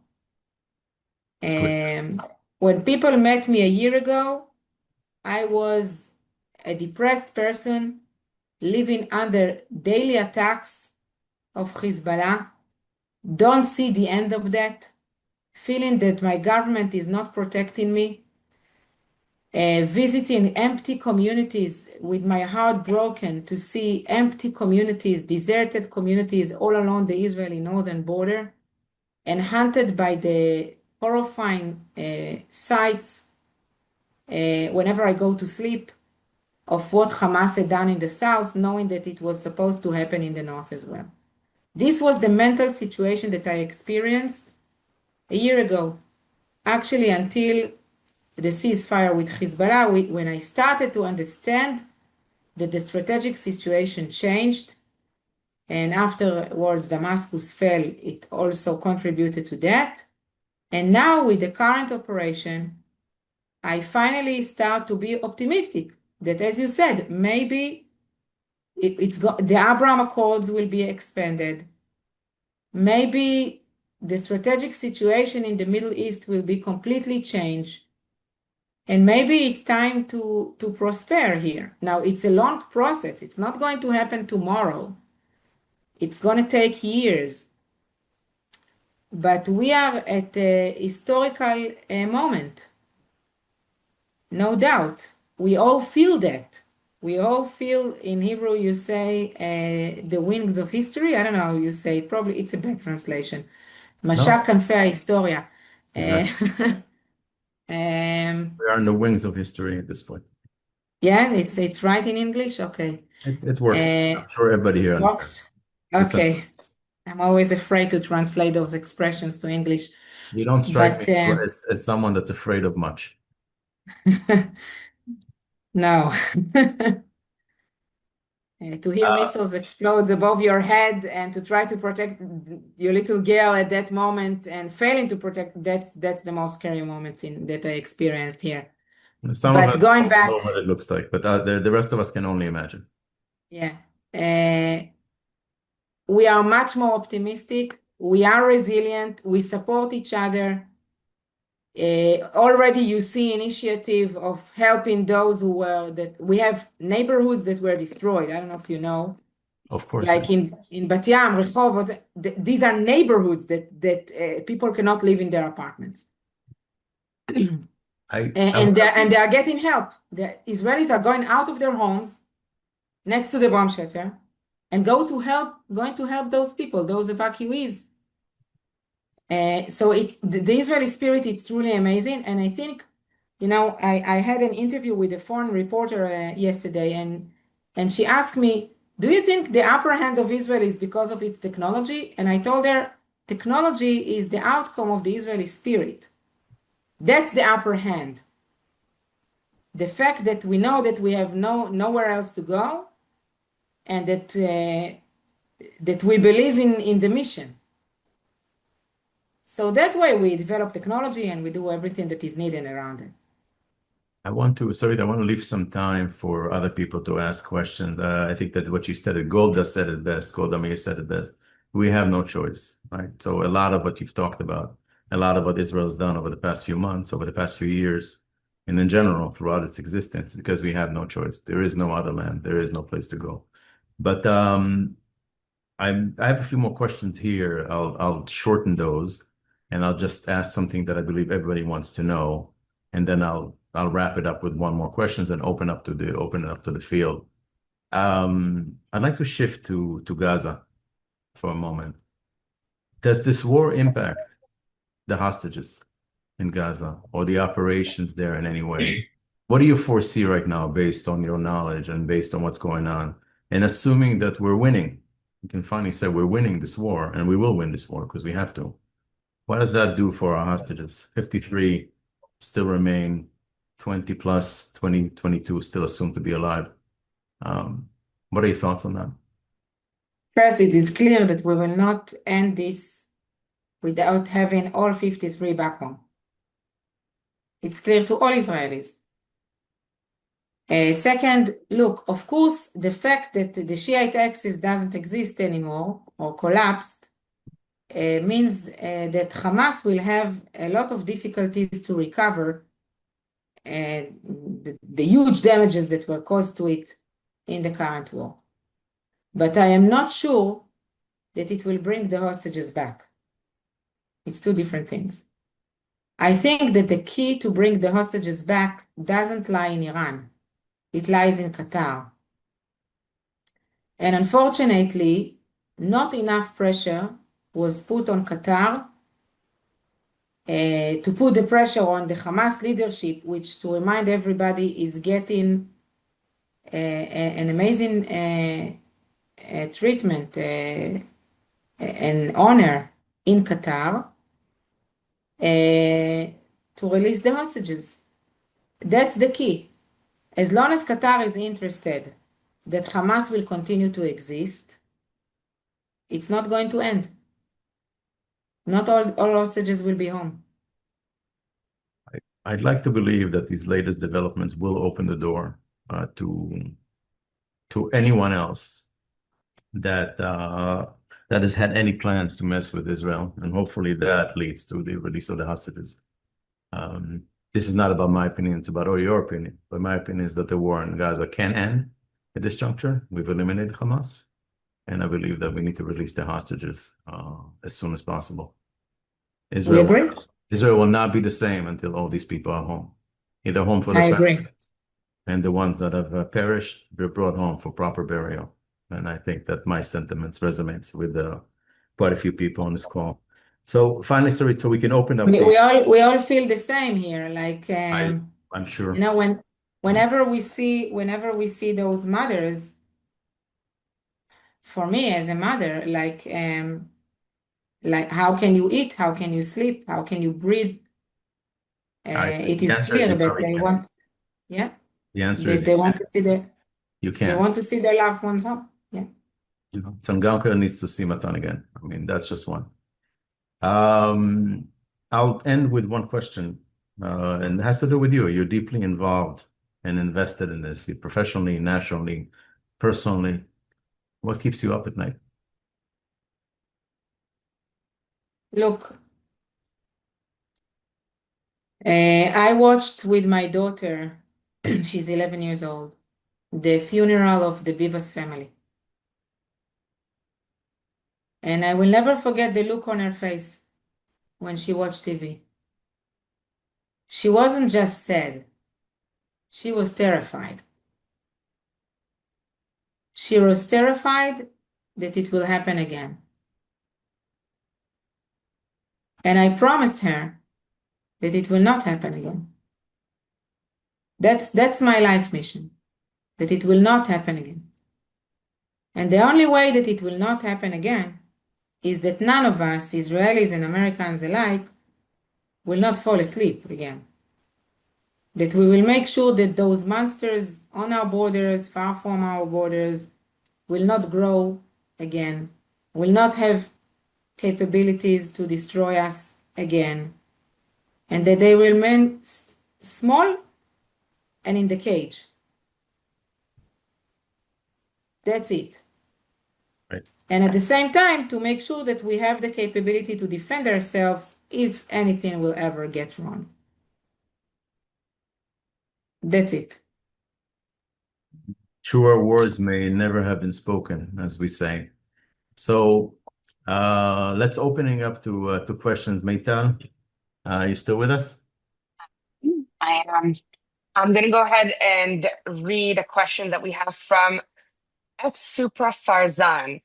[SPEAKER 3] When people met me a year ago, I was a depressed person living under daily attacks of Hezbollah, don't see the end of that, feeling that my government is not protecting me, visiting empty communities with my heart broken to see empty communities, deserted communities all along the Israeli northern border, and haunted by the horrifying sights whenever I go to sleep of what Hamas had done in the south, knowing that it was supposed to happen in the north as well. This was the mental situation that I experienced a year ago, actually until the ceasefire with Hezbollah, when I started to understand that the strategic situation changed, and afterwards Damascus fell, it also contributed to that. And now with the current operation, I finally start to be optimistic that, as you said, maybe the Abraham Accords will be expanded. Maybe the strategic situation in the Middle East will be completely changed. And maybe it's time to prosper here. Now, it's a long process. It's not going to happen tomorrow. It's going to take years. But we are at a historical moment. No doubt. We all feel that. We all feel, in Hebrew, you say the wings of history. I don't know how you say it. Probably it's a bad translation. משק כנפי ההיסטוריה.
[SPEAKER 2] Exactly. We are in the wings of history at this point.
[SPEAKER 3] Yeah, it's right in English? Okay.
[SPEAKER 2] It works. I'm sure everybody here
[SPEAKER 3] works. Okay. I'm always afraid to translate those expressions to English.
[SPEAKER 2] You don't strike me as someone that's afraid of much.
[SPEAKER 3] No. To hear missiles explode above your head and to try to protect your little girl at that moment and failing to protect, that's the most scary moments that I experienced here.
[SPEAKER 2] Some of us don't know what it looks like, but the rest of us can only imagine.
[SPEAKER 3] Yeah. We are much more optimistic. We are resilient. We support each other. Already you see initiative of helping those who were that we have neighborhoods that were destroyed. I don't know if you know,
[SPEAKER 2] Of course,
[SPEAKER 3] like
[SPEAKER 2] yes.
[SPEAKER 3] in Bat Yam, Rehovot, these are neighborhoods that people cannot live in their apartments.
[SPEAKER 2] I
[SPEAKER 3] And they are getting help. The Israelis are going out of their homes next to the bomb shelter and going to help those people, those evacuees. So it's the Israeli spirit, it's truly amazing. And I think, I had an interview with a foreign reporter yesterday, and she asked me, do you think the upper hand of Israel is because of its technology? And I told her, technology is the outcome of the Israeli spirit. That's the upper hand. The fact that we know that we have nowhere else to go, and that we believe in the mission. So that way we develop technology and we do everything that is needed around it.
[SPEAKER 2] I want to leave some time for other people to ask questions. I think that what you said, Golda said it best, Golda Meir said it best. We have no choice, right? So a lot of what you've talked about, a lot of what Israel's done over the past few months, over the past few years, and in general throughout its existence, because we have no choice. There is no other land. There is no place to go. But I have a few more questions here. I'll shorten those, and I'll just ask something that I believe everybody wants to know, and then I'll wrap it up with one more questions and open it up to the field. I'd like to shift to Gaza for a moment. Does this war impact the hostages in Gaza or the operations there in any way? What do you foresee right now based on your knowledge and based on what's going on? And assuming that we're winning, we can finally say we're winning this war, and we will win this war because we have to. What does that do for our hostages? 53 still remain, 20 plus, 20, 22 still assumed to be alive. What are your thoughts on that?
[SPEAKER 3] First, it is clear that we will not end this without having all 53 back home. It's clear to all Israelis. Second, look, of course, the fact that the Shiite axis doesn't exist anymore or collapsed means that Hamas will have a lot of difficulties to recover the huge damages that were caused to it in the current war. But I am not sure that it will bring the hostages back. It's two different things. I think that the key to bring the hostages back doesn't lie in Iran. It lies in Qatar. And unfortunately, not enough pressure was put on Qatar to put the pressure on the Hamas leadership, which, to remind everybody, is getting an amazing treatment and honor in Qatar to release the hostages. That's the key. As long as Qatar is interested that Hamas will continue to exist, it's not going to end. Not all hostages will be home.
[SPEAKER 2] I'd like to believe that these latest developments will open the door to anyone else that has had any plans to mess with Israel, and hopefully that leads to the release of the hostages. This is not about my opinion, it's about your opinion. But my opinion is that the war in Gaza can end at this juncture. We've eliminated Hamas, and I believe that we need to release the hostages as soon as possible.
[SPEAKER 3] We agree.
[SPEAKER 2] Israel will not be the same until all these people are home. Either home for the
[SPEAKER 3] I agree.
[SPEAKER 2] families, and the ones that have perished, they're brought home for proper burial. And I think that my sentiments resonates with quite a few people on this call. So finally, Sarit, so we can open up.
[SPEAKER 3] We all feel the same here. Like
[SPEAKER 2] I'm sure.
[SPEAKER 3] Whenever we see those mothers, for me as a mother, like how can you eat? How can you sleep? How can you breathe? It is clear that they want, yeah.
[SPEAKER 2] The answer is
[SPEAKER 3] they want to see
[SPEAKER 2] you can't.
[SPEAKER 3] They want to see their loved ones home. Yeah.
[SPEAKER 2] Tzangamka needs to see Matan again. I mean, that's just one. I'll end with one question, and it has to do with you. You're deeply involved and invested in this, professionally, nationally, personally. What keeps you up at night?
[SPEAKER 3] Look, I watched with my daughter, she's 11 years old, the funeral of the Bivas family. And I will never forget the look on her face when she watched TV. She wasn't just sad, she was terrified. She was terrified that it will happen again. And I promised her that it will not happen again. That's my life mission, that it will not happen again. And the only way that it will not happen again is that none of us, Israelis and Americans alike, will not fall asleep again. That we will make sure that those monsters on our borders, far from our borders, will not grow again, will not have capabilities to destroy us again, and that they will remain small and in the cage. That's it.
[SPEAKER 2] Right.
[SPEAKER 3] And at the same time, to make sure that we have the capability to defend ourselves if anything will ever get wrong. That's it.
[SPEAKER 2] Truer words may never have been spoken, as we say. So let's opening up to questions. Meital, you still with us?
[SPEAKER 4] I am. I'm going to go ahead and read a question that we have from Supra Farzan.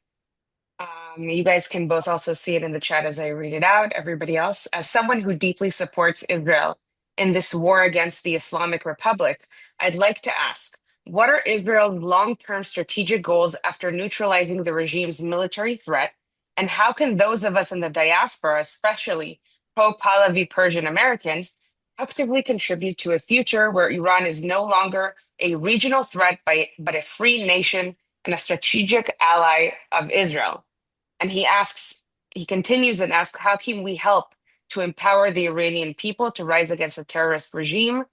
[SPEAKER 4] You guys can both also see it in the chat as I read it out. Everybody else, as someone who deeply supports Israel in this war against the Islamic Republic, I'd like to ask, what are Israel's long-term strategic goals after neutralizing the regime's military threat? And how can those of us in the diaspora, especially pro-Pahlavi Persian Americans, actively contribute to a future where Iran is no longer a regional threat, but a free nation and a strategic ally of Israel? And he continues and asks, how can we help to empower the Iranian people to rise against the terrorist regime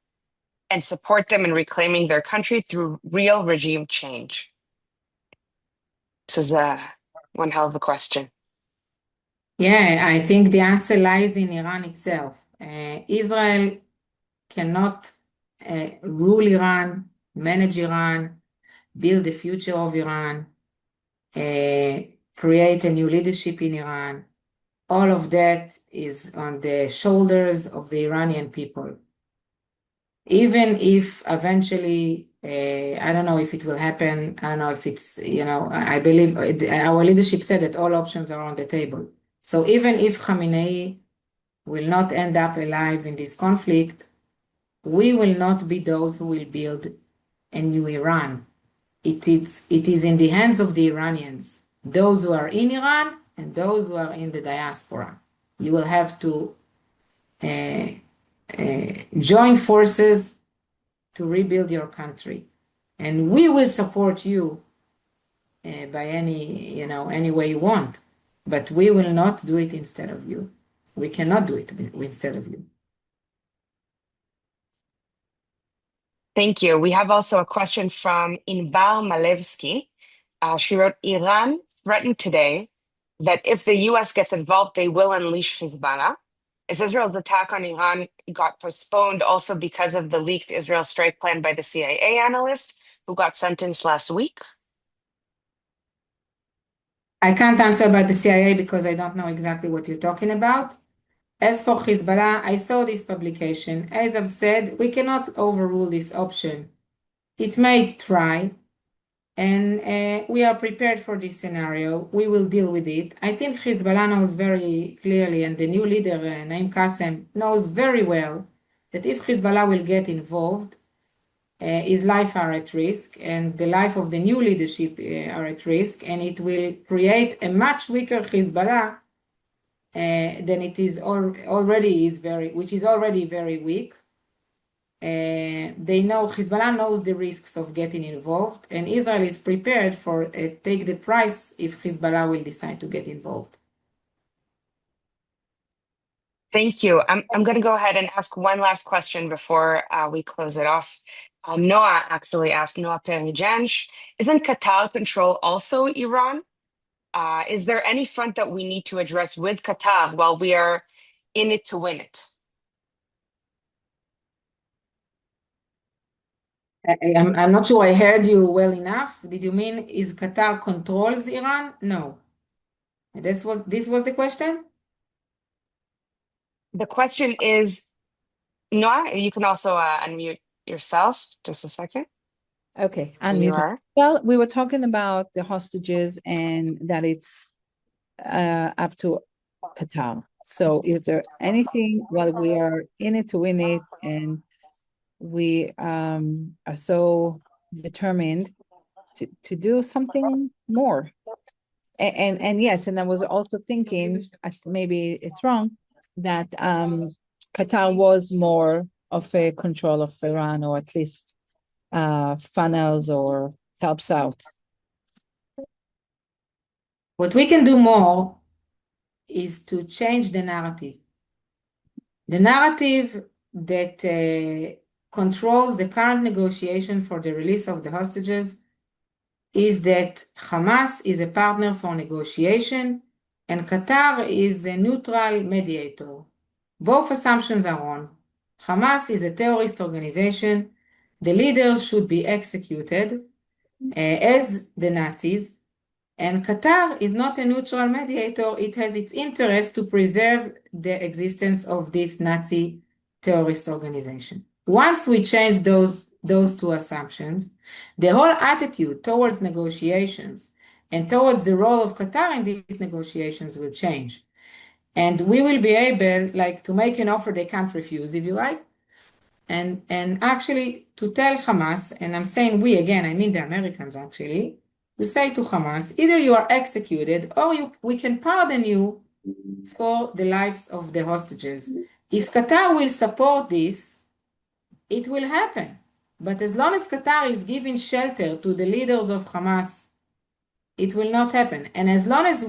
[SPEAKER 4] and support them in reclaiming their country through real regime change? This is one hell of a question.
[SPEAKER 3] Yeah, I think the answer lies in Iran itself. Israel cannot rule Iran, manage Iran, build the future of Iran, create a new leadership in Iran. All of that is on the shoulders of the Iranian people. Even if eventually, I don't know if it will happen, I don't know if it's, I believe our leadership said that all options are on the table. So even if Khamenei will not end up alive in this conflict, we will not be those who will build a new Iran. It is in the hands of the Iranians, those who are in Iran and those who are in the diaspora. You will have to join forces to rebuild your country. And we will support you by any way you want, but we will not do it instead of you. We cannot do it instead of you.
[SPEAKER 4] Thank you. We have also a question from Inbar Malevsky. She wrote, Iran threatened today that if the US gets involved, they will unleash Hezbollah. As Israel's attack on Iran got postponed also because of the leaked Israel strike plan by the CIA analyst who got sentenced last week.
[SPEAKER 3] I can't answer about the CIA because I don't know exactly what you're talking about. As for Hezbollah, I saw this publication. As I've said, we cannot overrule this option. It may try, and we are prepared for this scenario. We will deal with it. I think Hezbollah knows very clearly, and the new leader, Naim Qassem, knows very well that if Hezbollah will get involved, his life are at risk, and the life of the new leadership are at risk, and it will create a much weaker Hezbollah than it is which is already very weak. They know, Hezbollah knows the risks of getting involved, and Israel is prepared for take the price if Hezbollah will decide to get involved.
[SPEAKER 4] Thank you. I'm going to go ahead and ask one last question before we close it off. Noah actually asked, Noah Perijansh, isn't Qatar control also Iran? Is there any front that we need to address with Qatar while we are in it to win it?
[SPEAKER 3] I'm not sure I heard you well enough. Did you mean is Qatar controls Iran? No. This was the question?
[SPEAKER 4] The question is, Noah, you can also unmute yourself. Just a second.
[SPEAKER 5] Okay,
[SPEAKER 4] There you
[SPEAKER 5] unmute.
[SPEAKER 4] are.
[SPEAKER 5] Well, we were talking about the hostages and that it's up to Qatar. So is there anything while we are in it to win it and we are so determined to do something more? And yes, and I was also thinking, maybe it's wrong, that Qatar was more of a control of Iran, or at least funnels or helps out.
[SPEAKER 3] What we can do more is to change the narrative. The narrative that controls the current negotiation for the release of the hostages is that Hamas is a partner for negotiation and Qatar is a neutral mediator. Both assumptions are wrong. Hamas is a terrorist organization. The leaders should be executed as the Nazis, and Qatar is not a neutral mediator. It has its interest to preserve the existence of this Nazi terrorist organization. Once we change those two assumptions, the whole attitude towards negotiations and towards the role of Qatar in these negotiations will change. And we will be able, like, to make an offer they can't refuse, if you like, and actually to tell Hamas, and I'm saying we again, I mean the Americans actually, to say to Hamas, either you are executed or we can pardon you for the lives of the hostages. If Qatar will support this, it will happen. But as long as Qatar is giving shelter to the leaders of Hamas, it will not happen. And as long as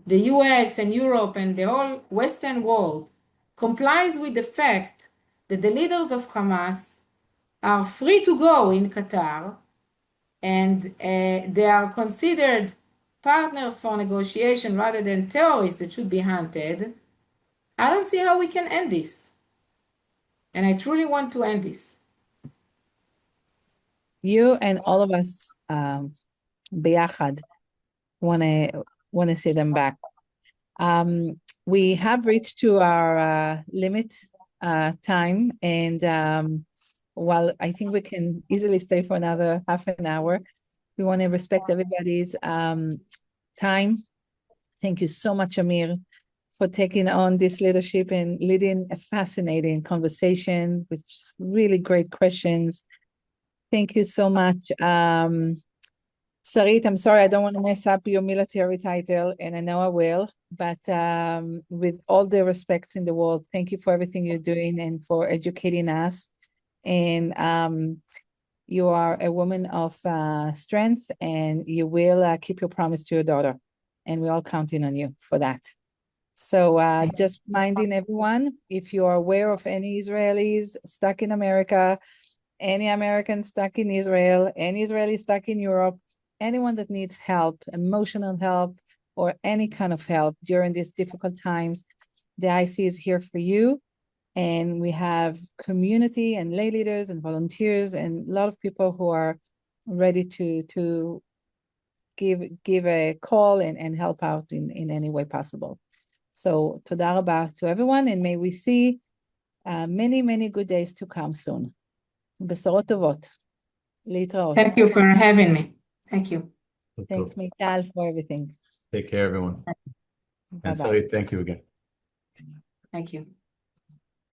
[SPEAKER 3] the US and Europe and the whole Western world complies with the fact that the leaders of Hamas are free to go in Qatar and they are considered partners for negotiation rather than terrorists that should be hunted, I don't see how we can end this. And I truly want to end this.
[SPEAKER 5] You and all of us, ביחד, want to see them back. We have reached to our limit time, and while I think we can easily stay for another half an hour, we want to respect everybody's time. Thank you so much, Amir, for taking on this leadership and leading a fascinating conversation with really great questions. Thank you so much. Sarit, I'm sorry, I don't want to mess up your military title, and I know I will, but with all the respects in the world, thank you for everything you're doing and for educating us. And you are a woman of strength, and you will keep your promise to your daughter, and we're all counting on you for that. So just reminding everyone, if you are aware of any Israelis stuck in America, any Americans stuck in Israel, any Israeli stuck in Europe, anyone that needs help, emotional help, or any kind of help during these difficult times, the IC is here for you. And we have community and lay leaders and volunteers and a lot of people who are ready to give a call and help out in any way possible. So toda rabah to everyone, and may we see many, many good days to come soon. בשורות טובות. להתראות.
[SPEAKER 3] Thank you for having me. Thank you.
[SPEAKER 5] Thanks, Mital, for everything.
[SPEAKER 2] Take care, everyone.
[SPEAKER 5] Bye-bye.
[SPEAKER 2] And Sarit, thank you again.
[SPEAKER 3] Thank you.